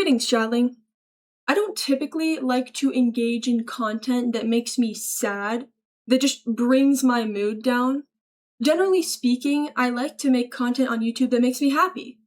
Greetings, Chatling. I don't typically like to engage in content that makes me sad, that just brings my mood down. Generally speaking, I like to make content on YouTube that makes me happy.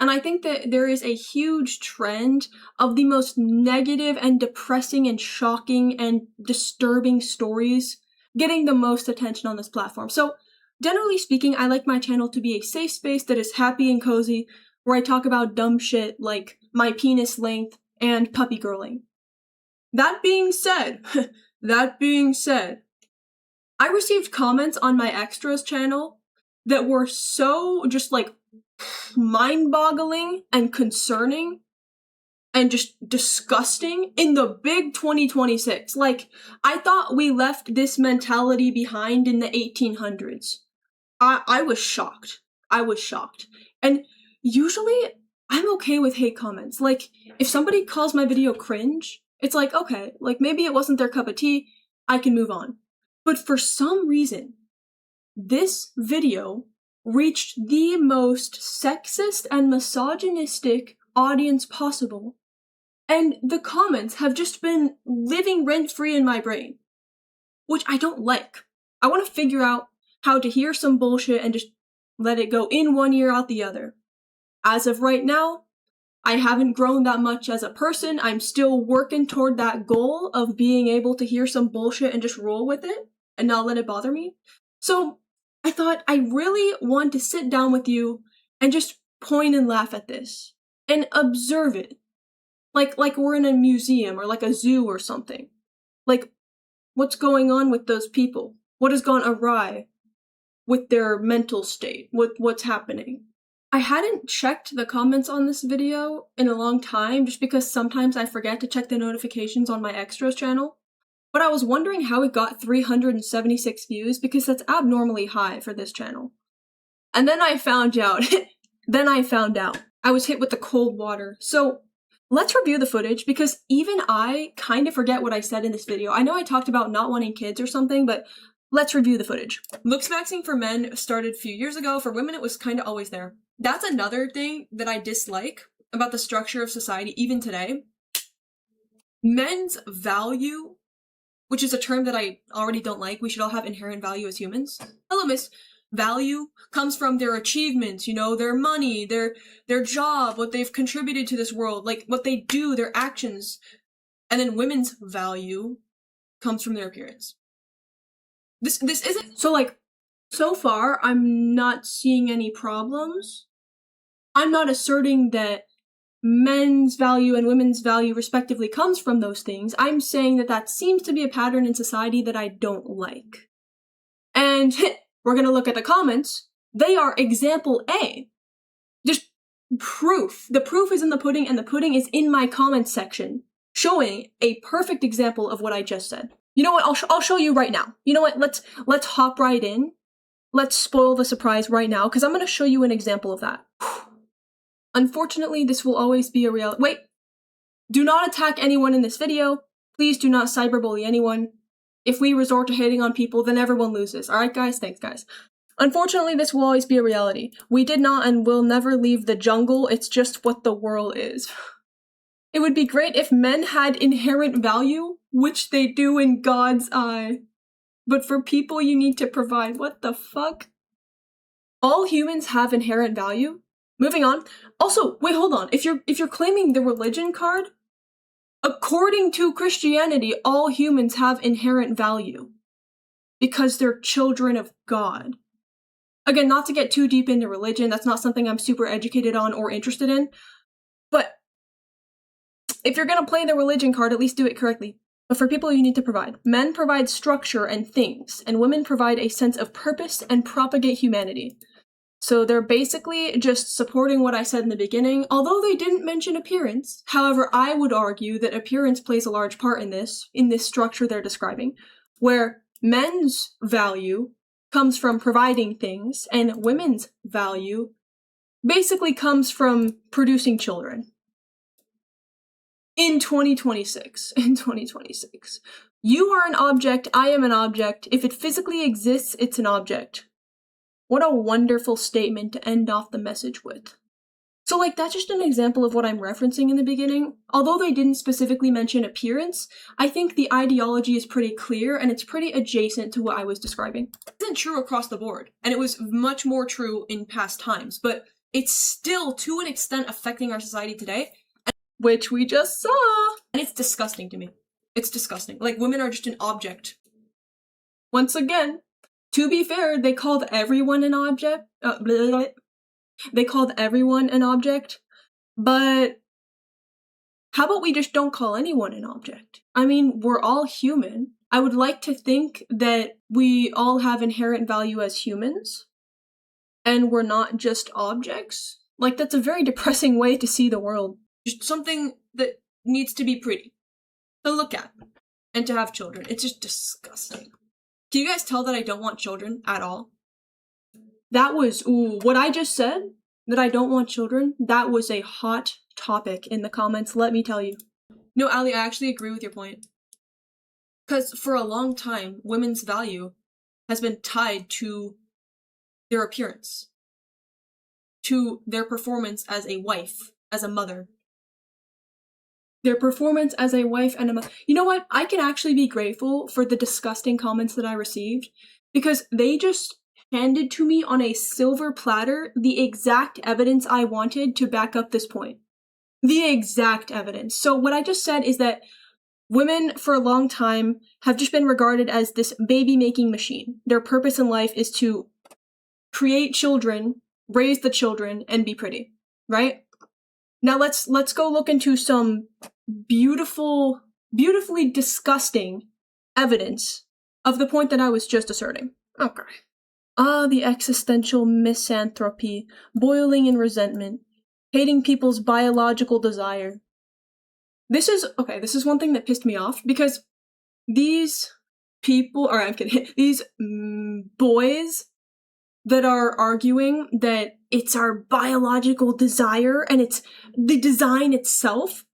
And I think that there is a huge trend of the most negative and depressing and shocking and disturbing stories getting the most attention on this platform. So, generally speaking, I like my channel to be a safe space that is happy and cozy, where I talk about dumb shit like my penis length and puppy girling. That being said, I received comments on my extras channel that were so just like mind-boggling and concerning and just disgusting in the big 2026. Like, I thought we left this mentality behind in the 1800s. I was shocked. And usually, I'm okay with hate comments. Like, if somebody calls my video cringe, it's like, okay, like maybe it wasn't their cup of tea, I can move on. But for some reason, this video reached the most sexist and misogynistic audience possible, and the comments have just been living rent-free in my brain, which I don't like. I want to figure out how to hear some bullshit and just let it go in one ear out the other. As of right now, I haven't grown that much as a person. I'm still working toward that goal of being able to hear some bullshit and just roll with it and not let it bother me. So I thought I really want to sit down with you and just point and laugh at this and observe it. Like we're in a museum or like a zoo or something. Like, what's going on with those people? What has gone awry with their mental state? What's happening? I hadn't checked the comments on this video in a long time just because sometimes I forget to check the notifications on my extras channel. But I was wondering how it got 376 views because that's abnormally high for this channel. And then I found out. I was hit with the cold water. So let's review the footage because even I kind of forget what I said in this video. I know I talked about not wanting kids or something, but let's review the footage. Looks maxing for men started a few years ago. For women, it was kind of always there. That's another thing that I dislike about the structure of society, even today. Men's value, which is a term that I already don't like. We should all have inherent value as humans. Hello, miss. Value comes from their achievements, you know, their money, their job, what they've contributed to this world, like what they do, their actions. And then women's value comes from their appearance. This isn't so like, so far I'm not seeing any problems. I'm not asserting that men's value and women's value respectively comes from those things. I'm saying that that seems to be a pattern in society that I don't like. And we're gonna look at the comments. They are example A. Just proof. The proof is in the pudding and the pudding is in my comments section, showing a perfect example of what I just said. You know what, I'll show you right now. You know what, let's hop right in. Let's spoil the surprise right now, because I'm gonna show you an example of that. Unfortunately, this will always be a reality. Wait! Do not attack anyone in this video. Please do not cyberbully anyone. If we resort to hating on people, then everyone loses. Alright guys? Thanks guys. Unfortunately, this will always be a reality. We did not and will never leave the jungle. It's just what the world is. It would be great if men had inherent value, which they do in God's eye. But for people you need to provide. What the fuck? All humans have inherent value? Moving on. Also, wait, hold on. If you're claiming the religion card, according to Christianity, all humans have inherent value because they're children of God. Again, not to get too deep into religion, that's not something I'm super educated on or interested in, but if you're gonna play the religion card, at least do it correctly. But for people you need to provide. Men provide structure and things, and women provide a sense of purpose and propagate humanity. So they're basically just supporting what I said in the beginning, although they didn't mention appearance. However, I would argue that appearance plays a large part in this structure they're describing, where men's value comes from providing things, and women's value basically comes from producing children. In 2026. You are an object, I am an object. If it physically exists, it's an object. What a wonderful statement to end off the message with. So, like, that's just an example of what I'm referencing in the beginning. Although they didn't specifically mention appearance, I think the ideology is pretty clear and it's pretty adjacent to what I was describing. It isn't true across the board, and it was much more true in past times, but it's still, to an extent, affecting our society today, which we just saw. And it's disgusting to me. It's disgusting. Like, women are just an object. Once again, to be fair, they called everyone an object. They called everyone an object, but how about we just don't call anyone an object? I mean, we're all human. I would like to think that we all have inherent value as humans, and we're not just objects. Like, that's a very depressing way to see the world. Just something that needs to be pretty, to look at, and to have children. It's just disgusting. Can you guys tell that I don't want children at all? That was, what I just said, that I don't want children, that was a hot topic in the comments, let me tell you. No, Ali, I actually agree with your point. Because for a long time, women's value has been tied to their appearance, to their performance as a wife, as a mother. Their performance as a wife and a mother. You know what? I can actually be grateful for the disgusting comments that I received, because they just handed to me on a silver platter the exact evidence I wanted to back up this point. The exact evidence. So what I just said is that women for a long time have just been regarded as this baby-making machine. Their purpose in life is to create children, raise the children, and be pretty, right? Now let's go look into some beautifully disgusting evidence of the point that I was just asserting. Okay. The existential misanthropy, boiling in resentment, hating people's biological desire. This is one thing that pissed me off, because these people, or I'm kidding, these boys that are arguing that it's our biological desire and it's the design itself,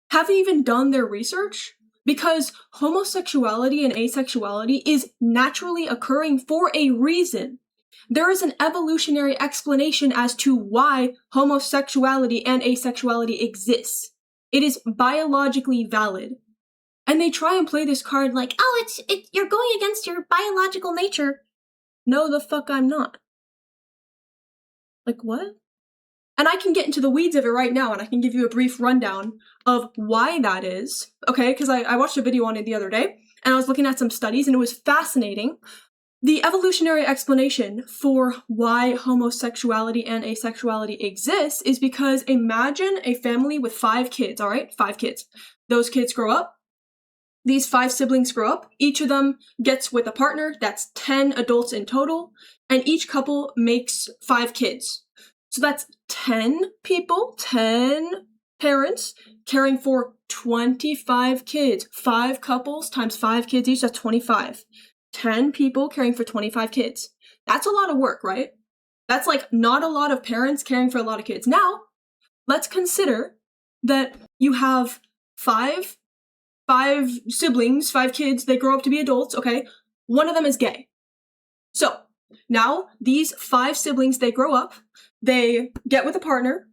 haven't even done their research, because homosexuality and asexuality is naturally occurring for a reason. There is an evolutionary explanation as to why homosexuality and asexuality exists. It is biologically valid. And they try and play this card like, oh, you're going against your biological nature. No, the fuck I'm not. Like, what? And I can get into the weeds of it right now, and I can give you a brief rundown of why that is, okay? Because I watched a video on it the other day, and I was looking at some studies, and it was fascinating. The evolutionary explanation for why homosexuality and asexuality exists is because imagine a family with 5 kids, all right? 5 kids. Those kids grow up. These 5 siblings grow up. Each of them gets with a partner. That's 10 adults in total, and each couple makes 5 kids. So that's 10 people, 10 parents, caring for 25 kids. 5 couples times 5 kids each, that's 25. 10 people caring for 25 kids. That's a lot of work, right? That's like not a lot of parents caring for a lot of kids. Now, let's consider that you have 5 siblings, 5 kids, they grow up to be adults, okay? One of them is gay. So, now, these 5 siblings, they grow up, they get with a partner,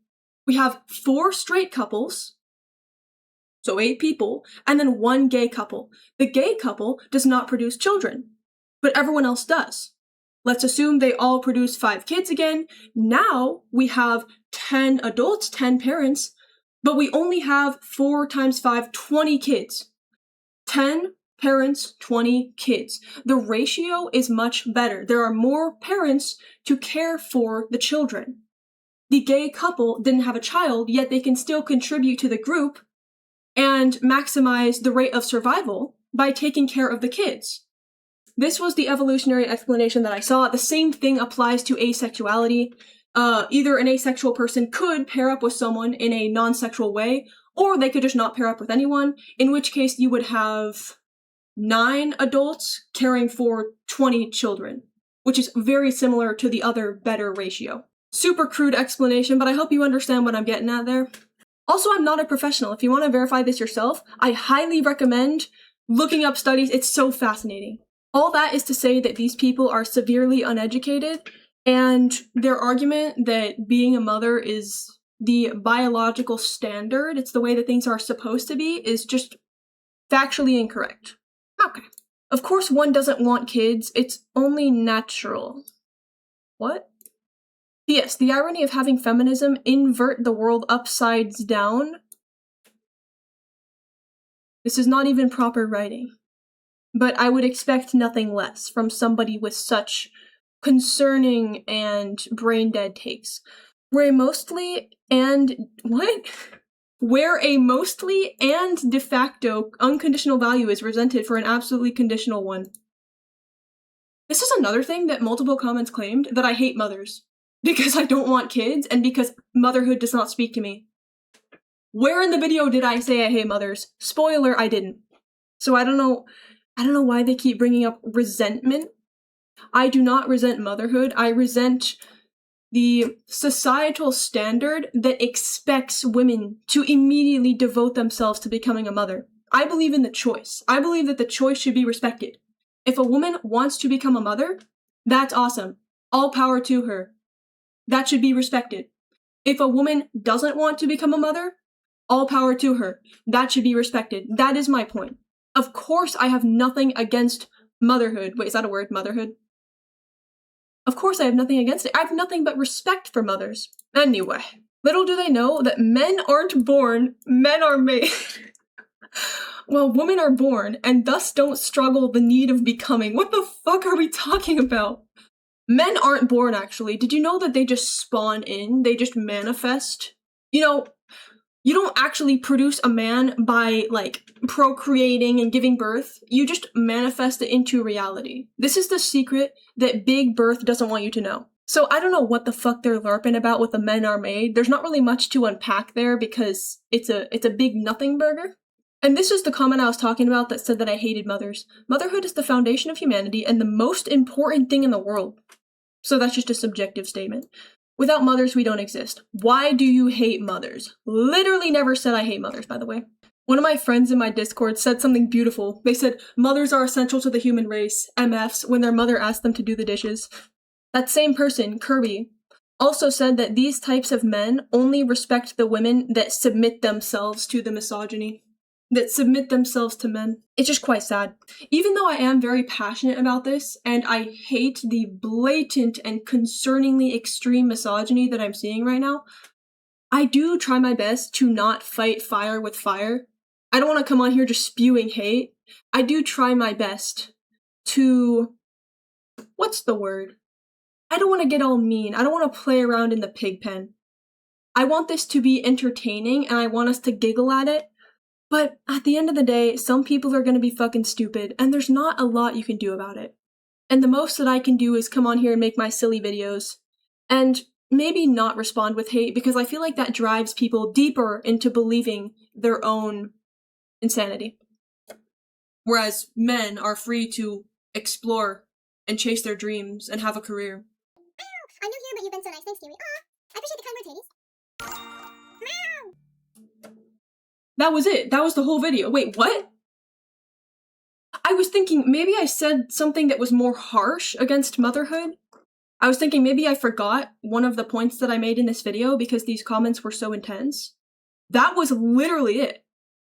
we have 4 straight couples, so 8 people, and then 1 gay couple. The gay couple does not produce children, but everyone else does. Let's assume they all produce 5 kids again. Now, we have 10 adults, 10 parents, but we only have 4 times 5, 20 kids. 10 parents, 20 kids. The ratio is much better. There are more parents to care for the children. The gay couple didn't have a child, yet they can still contribute to the group and maximize the rate of survival by taking care of the kids. This was the evolutionary explanation that I saw. The same thing applies to asexuality. Either an asexual person could pair up with someone in a non-sexual way, or they could just not pair up with anyone, in which case you would have 9 adults caring for 20 children, which is very similar to the other better ratio. Super crude explanation, but I hope you understand what I'm getting at there. Also, I'm not a professional. If you want to verify this yourself, I highly recommend looking up studies. It's so fascinating. All that is to say that these people are severely uneducated, And their argument that being a mother is the biological standard, it's the way that things are supposed to be, is just factually incorrect. Okay. Of course one doesn't want kids, it's only natural. What? Yes, the irony of having feminism invert the world upside down. This is not even proper writing. But I would expect nothing less from somebody with such concerning and brain-dead takes. Where a mostly and de facto unconditional value is resented for an absolutely conditional one. This is another thing that multiple comments claimed, that I hate mothers. Because I don't want kids, and because motherhood does not speak to me. Where in the video did I say I hate mothers? Spoiler, I didn't. So I don't know why they keep bringing up resentment. I do not resent motherhood. I resent the societal standard that expects women to immediately devote themselves to becoming a mother. I believe in the choice. I believe that the choice should be respected. If a woman wants to become a mother, that's awesome. All power to her. That should be respected. If a woman doesn't want to become a mother, all power to her. That should be respected. That is my point. Of course I have nothing against motherhood. Wait, is that a word? Motherhood? Of course I have nothing against it. I have nothing but respect for mothers. Anyway, little do they know that men aren't born, men are made. Well, women are born, and thus don't struggle the need of becoming. What the fuck are we talking about? Men aren't born, actually. Did you know that they just spawn in? They just manifest? You know, you don't actually produce a man by, like, procreating and giving birth. You just manifest it into reality. This is the secret that Big Birth doesn't want you to know. So I don't know what the fuck they're LARPing about with the men are made. There's not really much to unpack there because it's a big nothing burger. And this is the comment I was talking about that said that I hated mothers. Motherhood is the foundation of humanity and the most important thing in the world. So that's just a subjective statement. Without mothers, we don't exist. Why do you hate mothers? Literally never said I hate mothers, by the way. One of my friends in my Discord said something beautiful. They said, mothers are essential to the human race, MFs, when their mother asked them to do the dishes. That same person, Keewi, also said that these types of men only respect the women that submit themselves to the misogyny. That submit themselves to men. It's just quite sad. Even though I am very passionate about this, and I hate the blatant and concerningly extreme misogyny that I'm seeing right now, I do try my best to not fight fire with fire. I don't want to come on here just spewing hate. I do try my best to... what's the word? I don't want to get all mean. I don't want to play around in the pig pen. I want this to be entertaining, and I want us to giggle at it. But at the end of the day, some people are going to be fucking stupid, and there's not a lot you can do about it. And the most that I can do is come on here and make my silly videos, and maybe not respond with hate, because I feel like that drives people deeper into believing their own insanity. Whereas men are free to explore and chase their dreams and have a career. I'm new here, but you've been so nice. Thanks, Keewi. I appreciate the kind words, Hades. That was it. That was the whole video. Wait, what? I was thinking maybe I said something that was more harsh against motherhood. I was thinking maybe I forgot one of the points that I made in this video because these comments were so intense. That was literally it.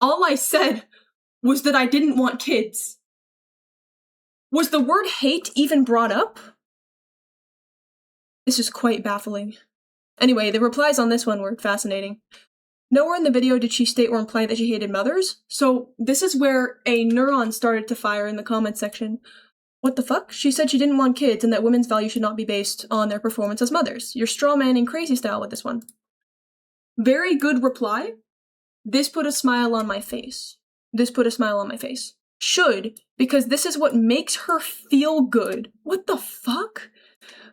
All I said was that I didn't want kids. Was the word hate even brought up? This is quite baffling. Anyway, the replies on this one were fascinating. Nowhere in the video did she state or imply that she hated mothers, so this is where a neuron started to fire in the comment section. What the fuck? She said she didn't want kids and that women's value should not be based on their performance as mothers. You're strawmanning crazy style with this one. Very good reply. This put a smile on my face. This put a smile on my face. Should, because this is what makes her feel good. What the fuck?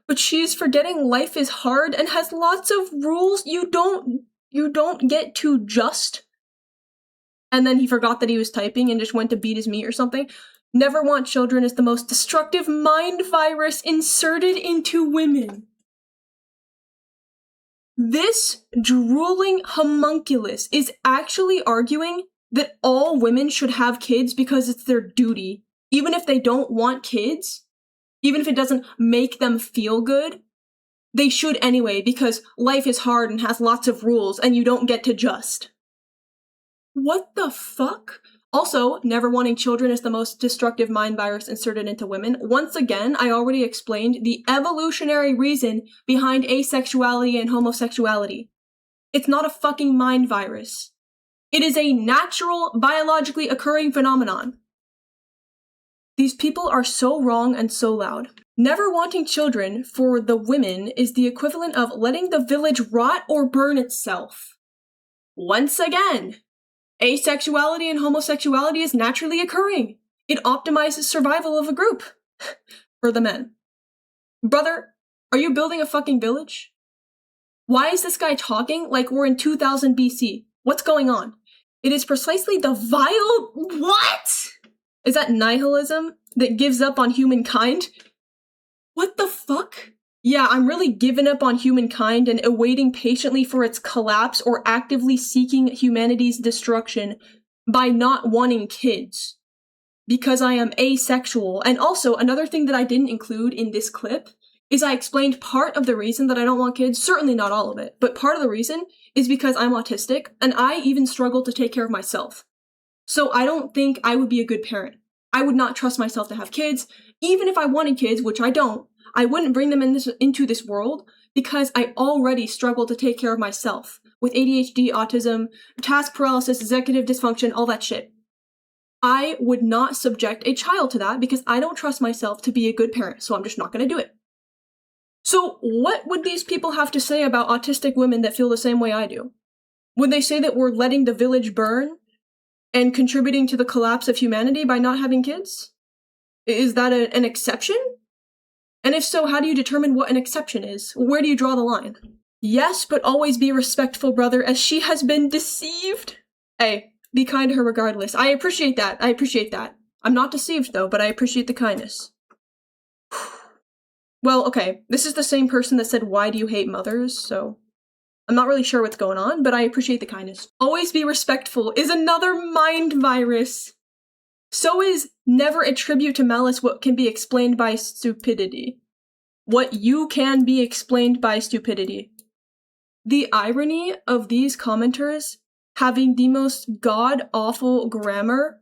But she's forgetting life is hard and has lots of rules. You don't get to just. And then he forgot that he was typing and just went to beat his meat or something. Never want children is the most destructive mind virus inserted into women. This drooling homunculus is actually arguing that all women should have kids because it's their duty. Even if they don't want kids, even if it doesn't make them feel good, They should anyway, because life is hard and has lots of rules, and you don't get to just. What the fuck? Also, never wanting children is the most destructive mind virus inserted into women. Once again, I already explained the evolutionary reason behind asexuality and homosexuality. It's not a fucking mind virus. It is a natural, biologically occurring phenomenon. These people are so wrong and so loud. Never wanting children for the women is the equivalent of letting the village rot or burn itself. Once again, asexuality and homosexuality is naturally occurring. It optimizes survival of a group. For the men. Brother, are you building a fucking village? Why is this guy talking like we're in 2000 BC? What's going on? It is precisely the vile— What? Is that nihilism that gives up on humankind? What the fuck? Yeah, I'm really giving up on humankind and awaiting patiently for its collapse or actively seeking humanity's destruction by not wanting kids. Because I am asexual. And also, another thing that I didn't include in this clip is I explained part of the reason that I don't want kids, certainly not all of it, but part of the reason is because I'm autistic and I even struggle to take care of myself. So I don't think I would be a good parent. I would not trust myself to have kids. Even if I wanted kids, which I don't, I wouldn't bring them into this world because I already struggle to take care of myself with ADHD, autism, task paralysis, executive dysfunction, all that shit. I would not subject a child to that because I don't trust myself to be a good parent, so I'm just not going to do it. So what would these people have to say about autistic women that feel the same way I do? Would they say that we're letting the village burn and contributing to the collapse of humanity by not having kids? Is that an exception? And if so, how do you determine what an exception is? Where do you draw the line? Yes, but always be respectful, brother, as she has been deceived. Hey, be kind to her regardless. I appreciate that. I appreciate that. I'm not deceived, though, but I appreciate the kindness. Well, okay, this is the same person that said, "Why do you hate mothers?" So I'm not really sure what's going on, but I appreciate the kindness. Always be respectful is another mind virus. So is never attribute to malice what can be explained by stupidity. What you can be explained by stupidity. The irony of these commenters having the most god-awful grammar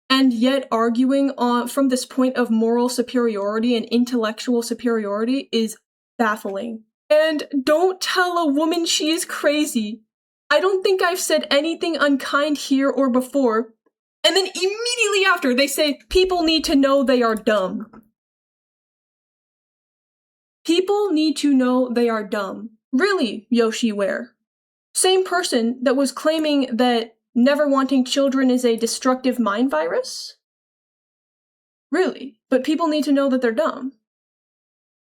and yet arguing from this point of moral superiority and intellectual superiority is baffling. And don't tell a woman she is crazy. I don't think I've said anything unkind here or before. And then immediately after, they say, people need to know they are dumb. People need to know they are dumb. Really, Yoshi Ware? Same person that was claiming that never wanting children is a destructive mind virus? Really? But people need to know that they're dumb.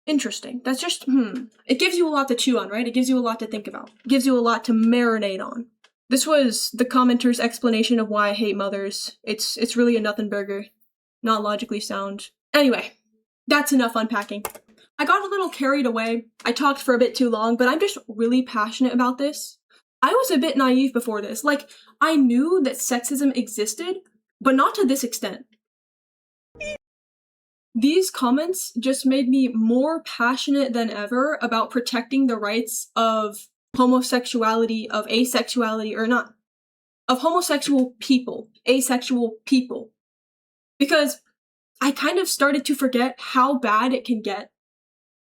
Interesting. That's just, It gives you a lot to chew on, right? It gives you a lot to think about. It gives you a lot to marinate on. This was the commenter's explanation of why I hate mothers. It's really a nothing burger. Not logically sound. Anyway, that's enough unpacking. I got a little carried away. I talked for a bit too long, but I'm just really passionate about this. I was a bit naive before this. Like, I knew that sexism existed, but not to this extent. These comments just made me more passionate than ever about protecting the rights of homosexuality, of asexuality, or not, of homosexual people, asexual people. Because I kind of started to forget how bad it can get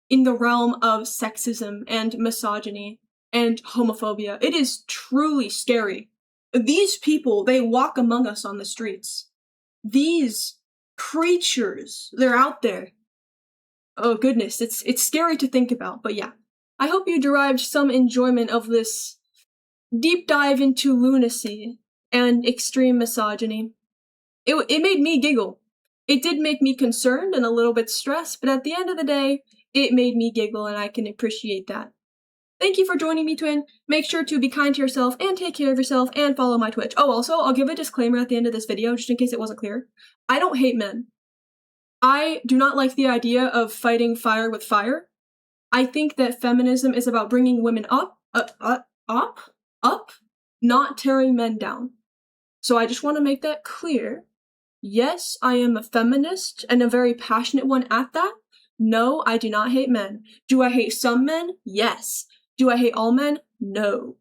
in the realm of sexism and misogyny and homophobia. It is truly scary. These people, they walk among us on the streets. These creatures, they're out there. Oh goodness, it's scary to think about, but yeah. I hope you derived some enjoyment of this deep dive into lunacy and extreme misogyny. It made me giggle. It did make me concerned and a little bit stressed, but at the end of the day, it made me giggle and I can appreciate that. Thank you for joining me, twin. Make sure to be kind to yourself and take care of yourself and follow my Twitch. Oh, also, I'll give a disclaimer at the end of this video, just in case it wasn't clear. I don't hate men. I do not like the idea of fighting fire with fire. I think that feminism is about bringing women up, not tearing men down. So I just want to make that clear. Yes, I am a feminist and a very passionate one at that, No, I do not hate men. Do I hate some men? Yes. Do I hate all men? No.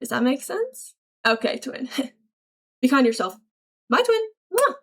Does that make sense? Okay, twin. Be kind to yourself. Bye, twin. Mwah.